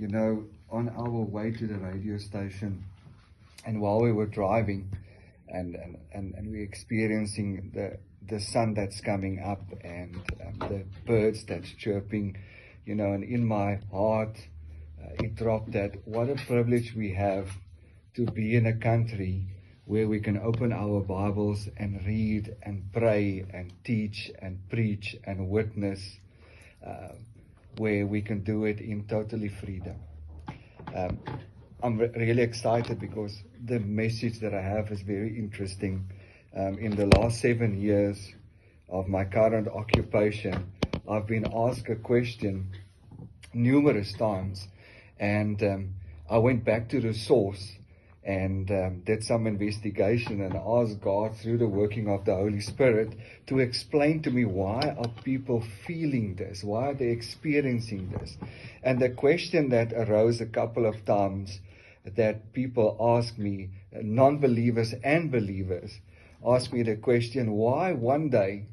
On our way to the radio station, and while we were driving, and we're experiencing the sun that's coming up, and the birds that's chirping, and in my heart, it dropped that what a privilege we have to be in a country where we can open our Bibles and read and pray and teach and preach and witness, where we can do it in totally freedom. I'm really excited because the message that I have is very interesting. In the last 7 years of my current occupation, I've been asked a question numerous times, and I went back to the source and did some investigation and asked God, through the working of the Holy Spirit, to explain to me, why are people feeling this? Why are they experiencing this? And the question that arose a couple of times that people ask me, non-believers and believers, ask me the question, why one day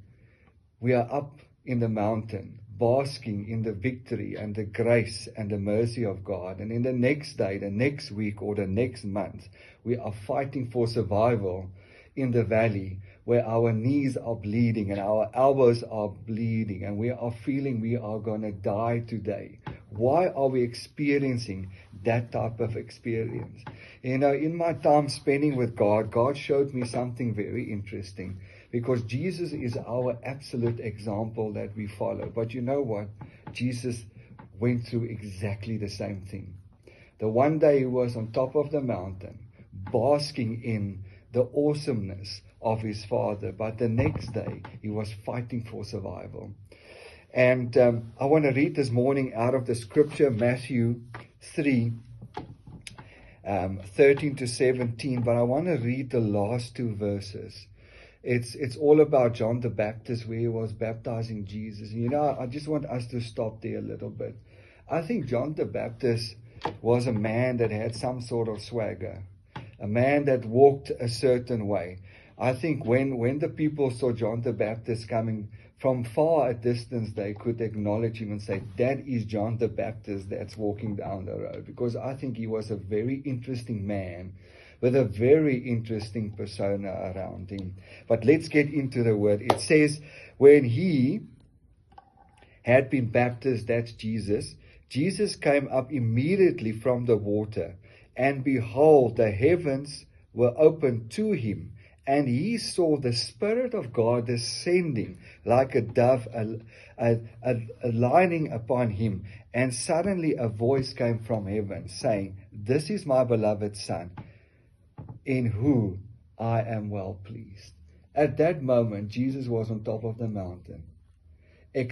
we are up in the mountain, basking in the victory and the grace and the mercy of God, and in the next day, the next week, or the next month, we are fighting for survival in the valley where our knees are bleeding and our elbows are bleeding and we are feeling we are going to die today. Why are we experiencing that type of experience? In my time spending with God, God showed me something very interesting, because Jesus is our absolute example that we follow. But you know what? Jesus went through exactly the same thing. The one day he was on top of the mountain, basking in the awesomeness of his Father, but the next day he was fighting for survival. And I want to read this morning out of the scripture, Matthew 3, 13 to 17, but I want to read the last two verses. It's all about John the Baptist, where he was baptizing Jesus. I just want us to stop there a little bit. I think John the Baptist was a man that had some sort of swagger, a man that walked a certain way. I think when the people saw John the Baptist coming from far a distance, they could acknowledge him and say, that is John the Baptist that's walking down the road. Because I think he was a very interesting man with a very interesting persona around him. But let's get into the word. It says, when he had been baptized, that's Jesus, Jesus came up immediately from the water, and behold, the heavens were opened to him, and he saw the Spirit of God descending like a dove, aligning upon him. And suddenly a voice came from heaven saying, this is my beloved Son, in whom I am well pleased. At that moment, Jesus was on top of the mountain.